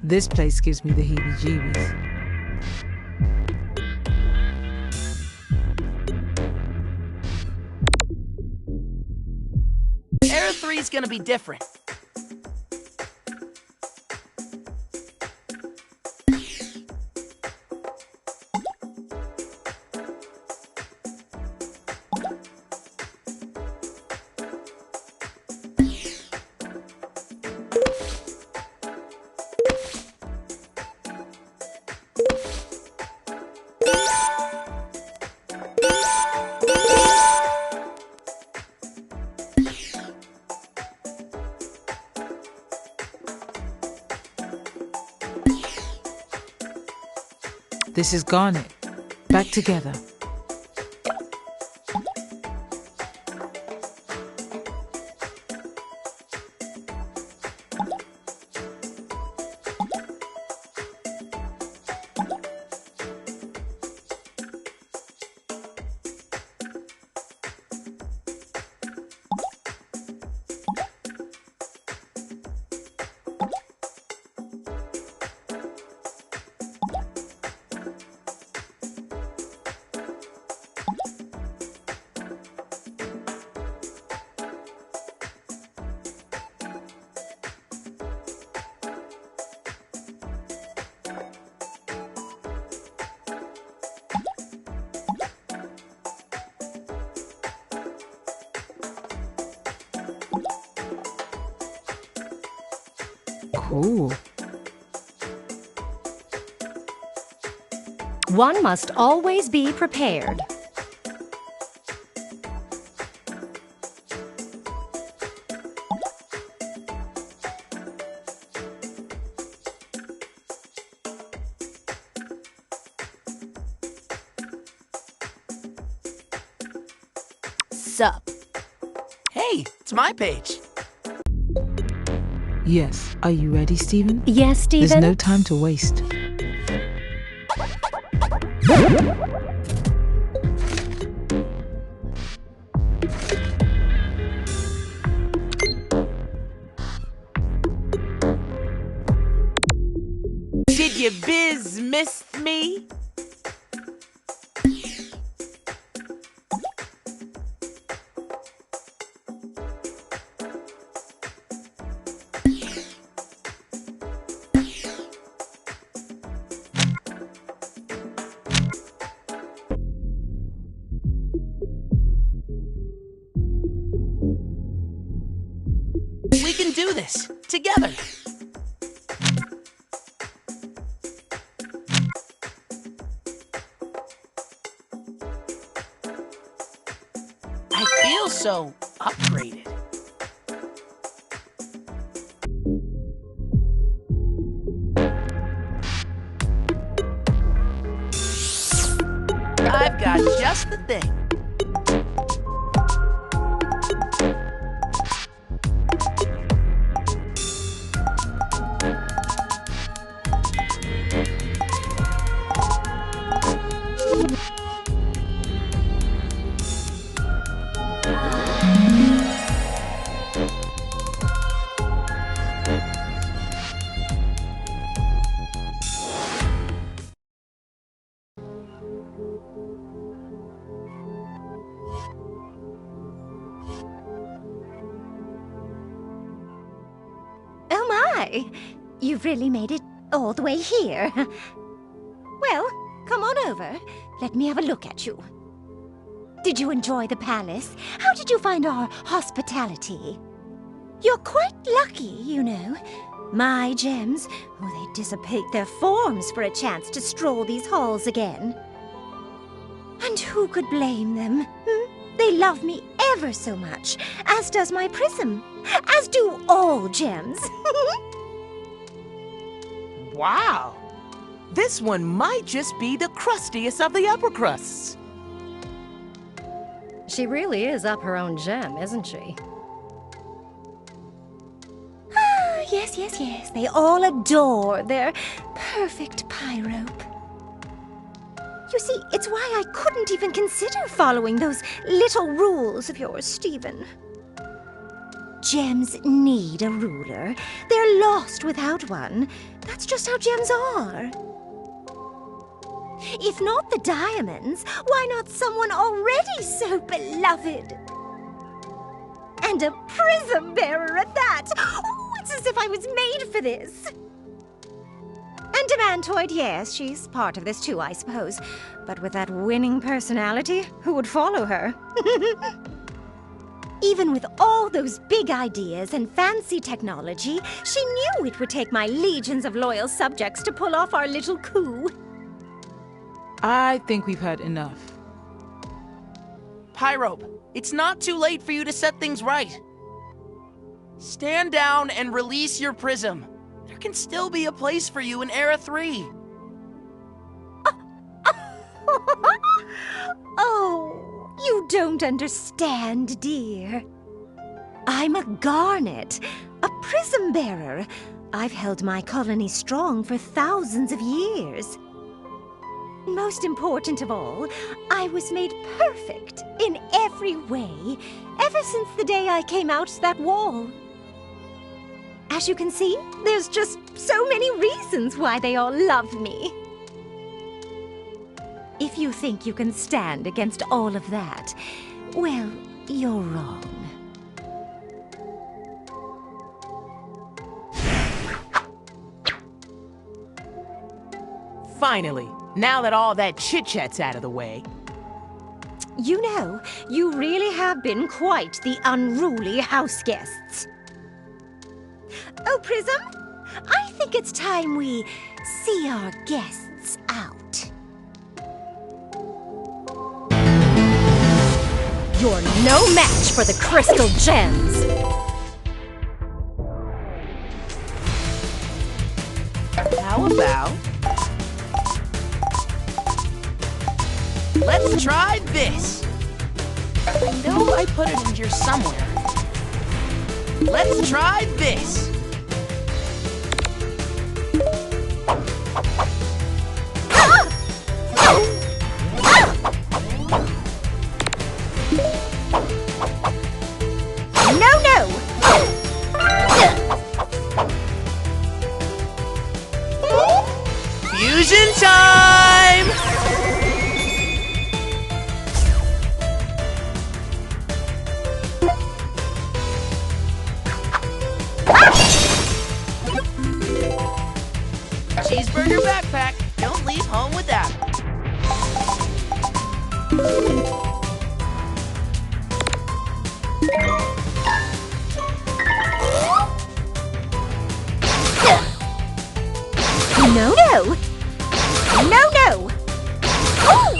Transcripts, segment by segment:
This place gives me the heebie-jeebies. Era 3 is gonna be different. This is Garnet. Back together. Cool. One must always be prepared. Sup? Hey, it's my page. Yes. Are you ready, Stephen? Yes, Stephen? There's no time to waste. Did you miss me? We can do this together. I feel so upgraded. I've got just the thing. Oh my! You've really made it all the way here. Well, come on over. Let me have a look at you. Did you enjoy the palace? How did you find our hospitality? You're quite lucky, you know. My gems, they dissipate their forms for a chance to stroll these halls again. And who could blame them? They love me ever so much, as does my prism, as do all gems. Wow! This one might just be the crustiest of the upper crusts. She really is up her own gem, isn't she? Yes, yes, yes. They all adore their perfect pyrope. You see, it's why I couldn't even consider following those little rules of yours, Stephen. Gems need a ruler. They're lost without one. That's just how gems are. If not the diamonds, why not someone already so beloved? And a prism bearer at that! Oh, it's as if I was made for this! And Demantoid, yes, she's part of this too, I suppose. But with that winning personality, who would follow her? Even with all those big ideas and fancy technology, she knew it would take my legions of loyal subjects to pull off our little coup. I think we've had enough. Pyrope, it's not too late for you to set things right. Stand down and release your prism. There can still be a place for you in Era 3. Oh, you don't understand, dear. I'm a Garnet, a prism bearer. I've held my colony strong for thousands of years. Most important of all, I was made perfect in every way ever since the day I came out that wall. As you can see, there's just so many reasons why they all love me. If you think you can stand against all of that, well, you're wrong. Finally, now that all that chit-chat's out of the way. You know, you really have been quite the unruly house guests. Oh, Prism, I think it's time we see our guests out. You're no match for the crystal gems. How about... let's try this! I know I put it in here somewhere. Let's try this! Fusion time! Cheeseburger backpack. Don't leave home without it. No, no! No, no! Oh!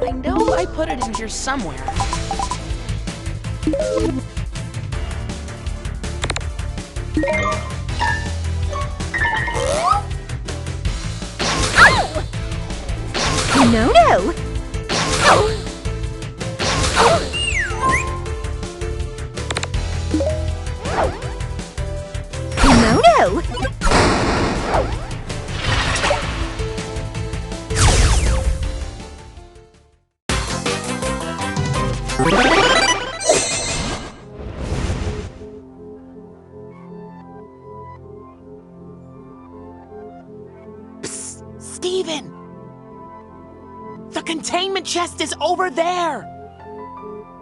I know I put it in here somewhere. No, no! No, no! Psst, Steven! The containment chest is over there!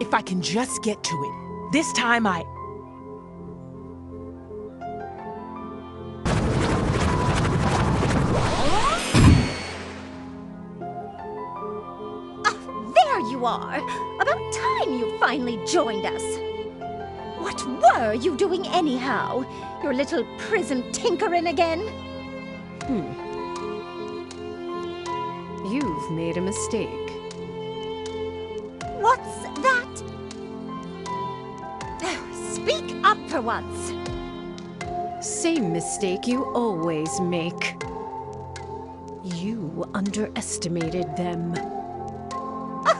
If I can just get to it, this time you are! About time you finally joined us! What were you doing anyhow? Your little prism tinkering again? You've made a mistake. What's that? Speak up for once! Same mistake you always make. You underestimated them.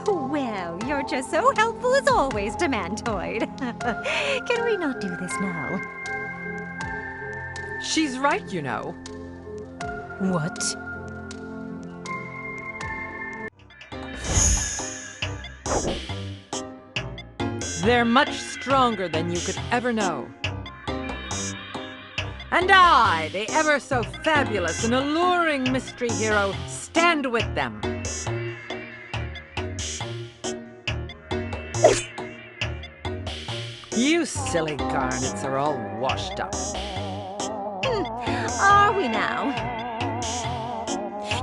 Oh, well, you're just so helpful as always, Demantoid. Can we not do this now? She's right, you know. What? They're much stronger than you could ever know. And I, the ever so fabulous and alluring mystery hero, stand with them. You silly garnets are all washed up. Are we now?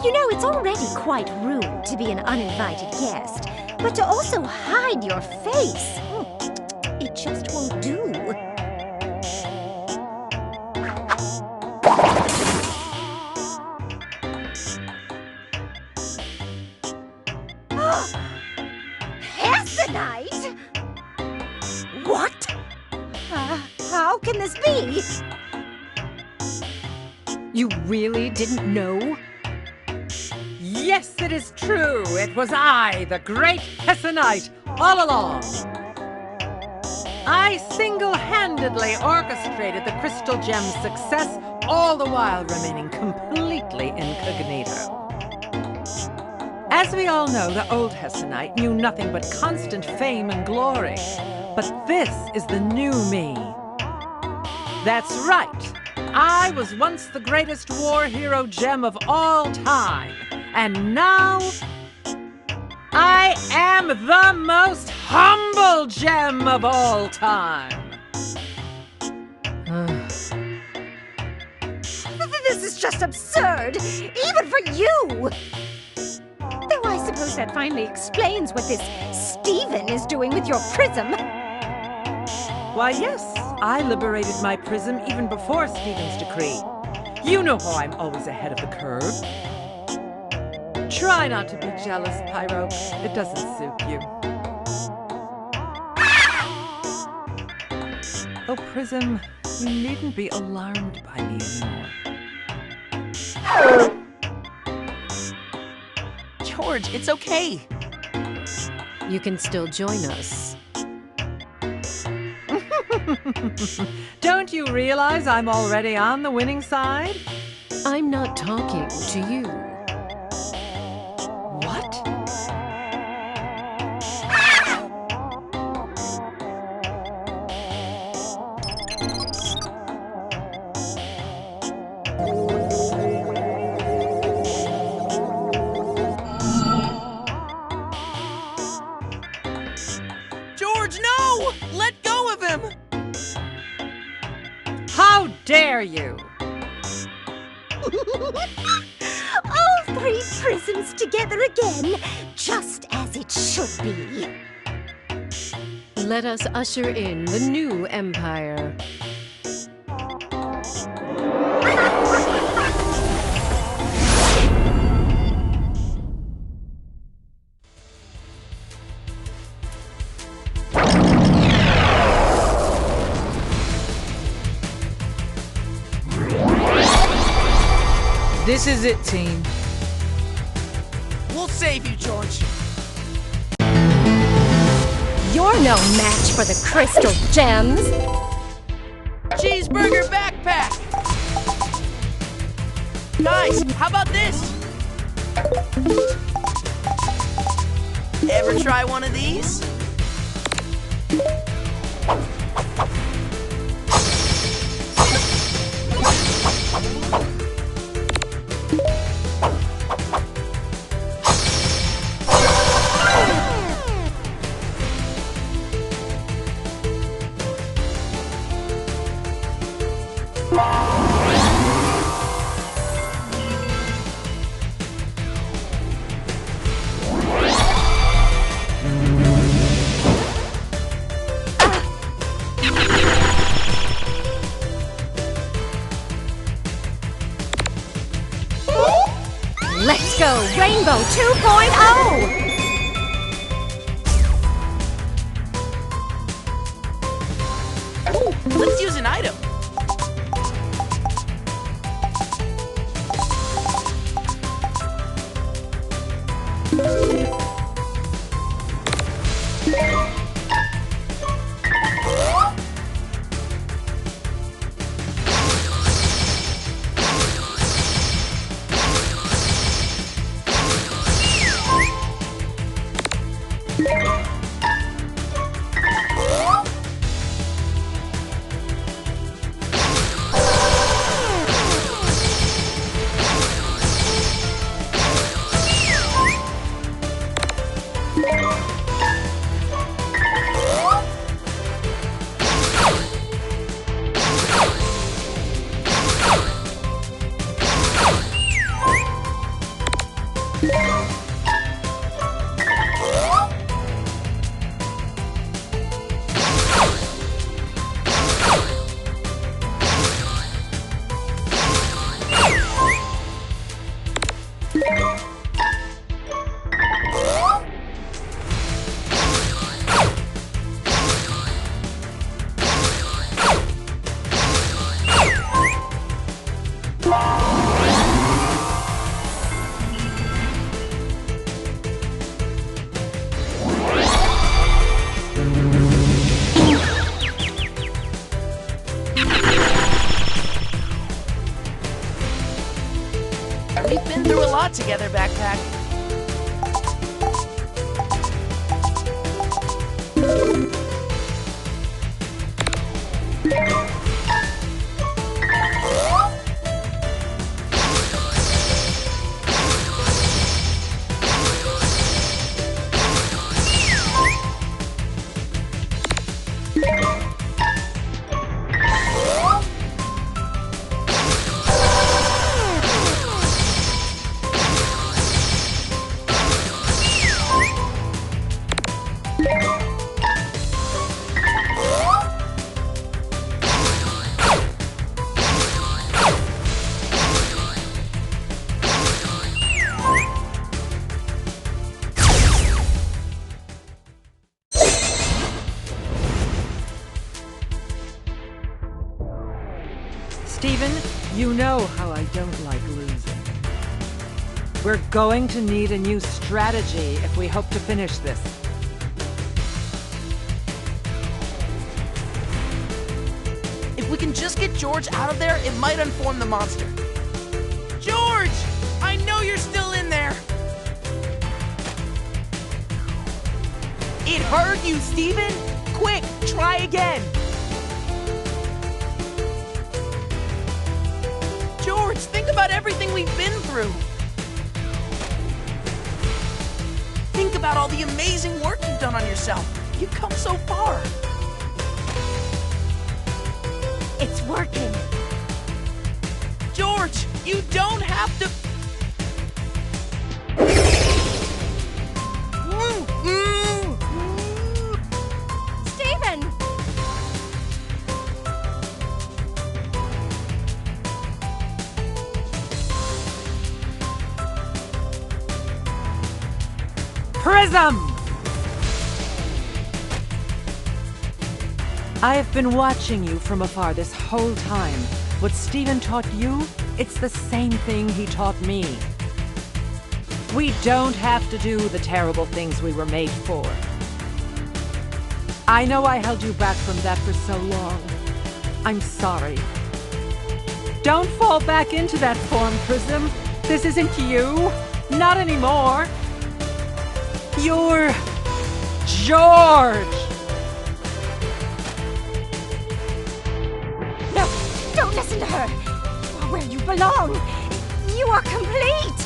You know, it's already quite rude to be an uninvited guest, but to also hide your face, it just won't do. Hessenite? What? How can this be? You really didn't know? Yes, it is true. It was I, the great Hessenite, all along. I single-handedly orchestrated the Crystal Gem's success, all the while remaining completely incognito. As we all know, the old Hessenite knew nothing but constant fame and glory. But this is the new me. That's right. I was once the greatest war hero gem of all time. And now, I am the most humble gem of all time. This is just absurd, even for you! Though I suppose that finally explains what this Stephen is doing with your prism. Why, yes, I liberated my prism even before Stephen's decree. You know how I'm always ahead of the curve. Try not to be jealous, Pyro. It doesn't suit you. Oh, Prism, you needn't be alarmed by me anymore. George, it's okay. You can still join us. Don't you realize I'm already on the winning side? I'm not talking to you. What? George, no! Let go of him! How dare you? All three prisms together again, just as it should be. Let us usher in the new empire. This is it, team. We'll save you, George. You're no match for the Crystal Gems. Cheeseburger backpack! Guys, how about this? Ever try one of these? Rainbow 2.0! Let's use an item. We've been through a lot together, Backpack. Steven, you know how I don't like losing. We're going to need a new strategy if we hope to finish this. If we can just get George out of there, it might unform the monster. George! I know you're still in there! It heard you, Steven! Quick, try again! George, think about everything we've been through! Think about all the amazing work you've done on yourself! You've come so far! It's working. George, you don't have to... Steven! Prism! I have been watching you from afar this whole time. What Steven taught you, it's the same thing he taught me. We don't have to do the terrible things we were made for. I know I held you back from that for so long. I'm sorry. Don't fall back into that form, Prism. This isn't you. Not anymore. You're George! No, don't listen to her. You are where you belong. You are complete.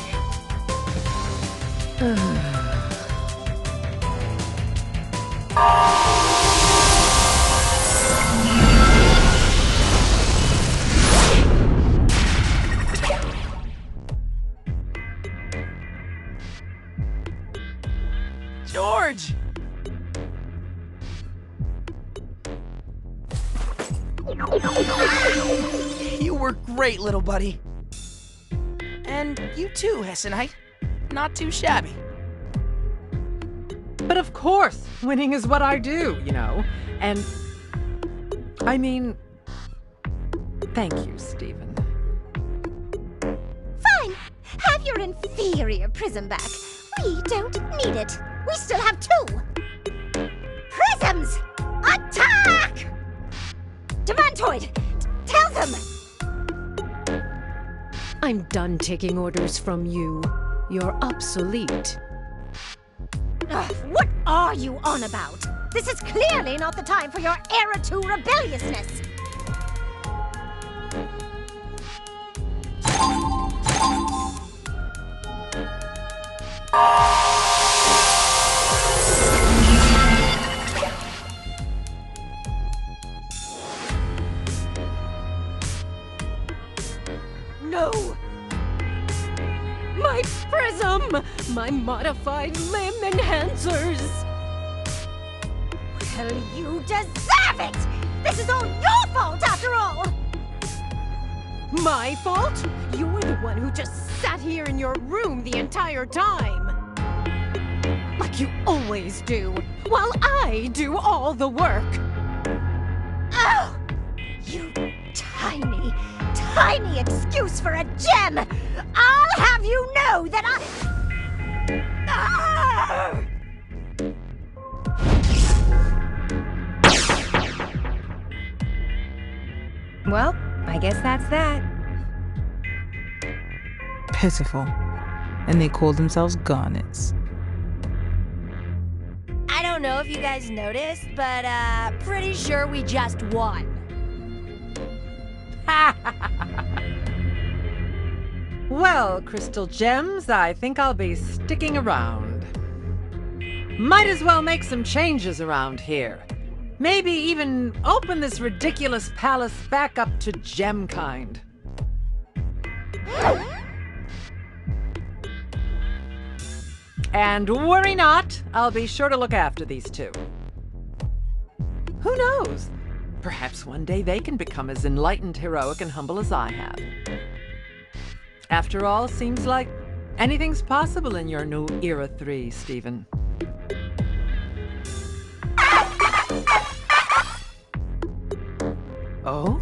George! You were great, little buddy. And you too, Hessenite. not too shabby. But of course, winning is what I do, you know. And I mean, thank you, Stephen. Fine. Have your inferior prism back. We don't need it. We still have 2. Prisms! Attack! Demantoid, tell them! I'm done taking orders from you. You're obsolete. Ugh, what are you on about? This is clearly not the time for your Era 2 rebelliousness. No! My prism! My modified limb enhancers! Well, you deserve it! This is all your fault, after all! My fault? You're the one who just sat here in your room the entire time! Like you always do, while I do all the work! Oh! You tiny, tiny excuse for a gem! I'll have you know that I... Ah! Well, I guess that's that. Pitiful. And they call themselves Garnets. I don't know if you guys noticed, but pretty sure we just won. Well, Crystal Gems, I think I'll be sticking around. Might as well make some changes around here. Maybe even open this ridiculous palace back up to gem kind. And worry not, I'll be sure to look after these 2. Who knows? Perhaps one day they can become as enlightened, heroic, and humble as I have. After all, seems like anything's possible in your new Era 3, Stephen. Oh?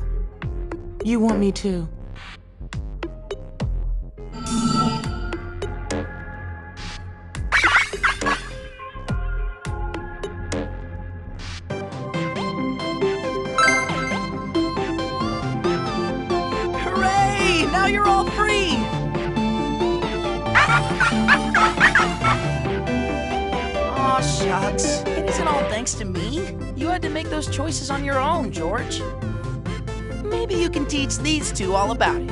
You want me to? Hooray! Now you're all free! Aw, shucks. It isn't all thanks to me. You had to make those choices on your own, George. Maybe you can teach these 2 all about it.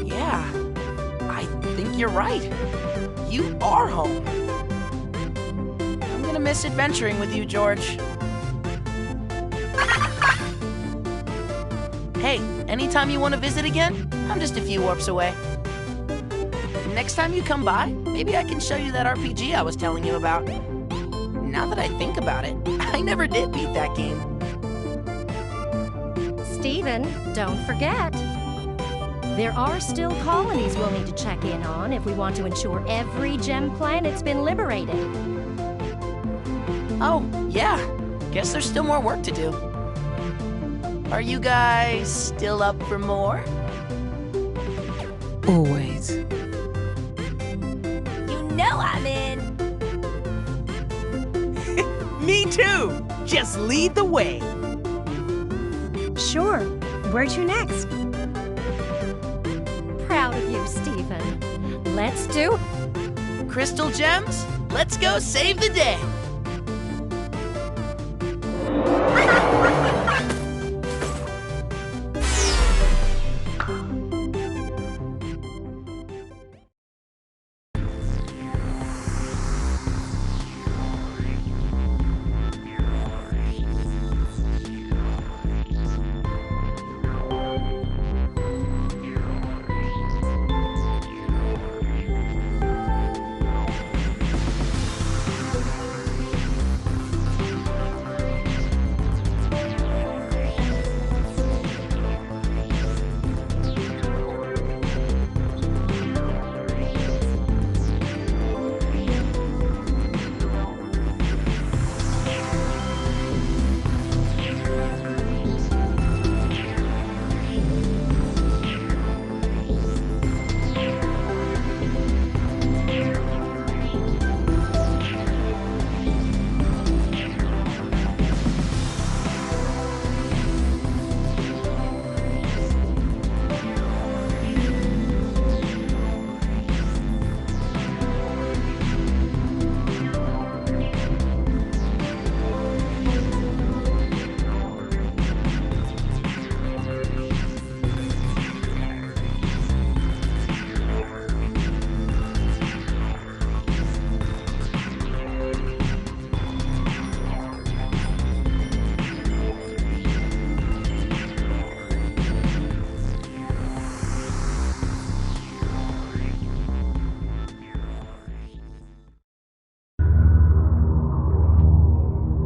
Yeah, I think you're right. You are home. I'm gonna miss adventuring with you, George. Hey, anytime you want to visit again, I'm just a few warps away. Next time you come by, maybe I can show you that RPG I was telling you about. Now that I think about it, I never did beat that game. Stephen, don't forget. There are still colonies we'll need to check in on if we want to ensure every gem planet's been liberated. Oh, yeah. Guess there's still more work to do. Are you guys still up for more? Always. You know I'm in. Me too! Just lead the way. Sure. Where to next? Proud of you, Stephen. Let's do Crystal Gems, let's go save the day!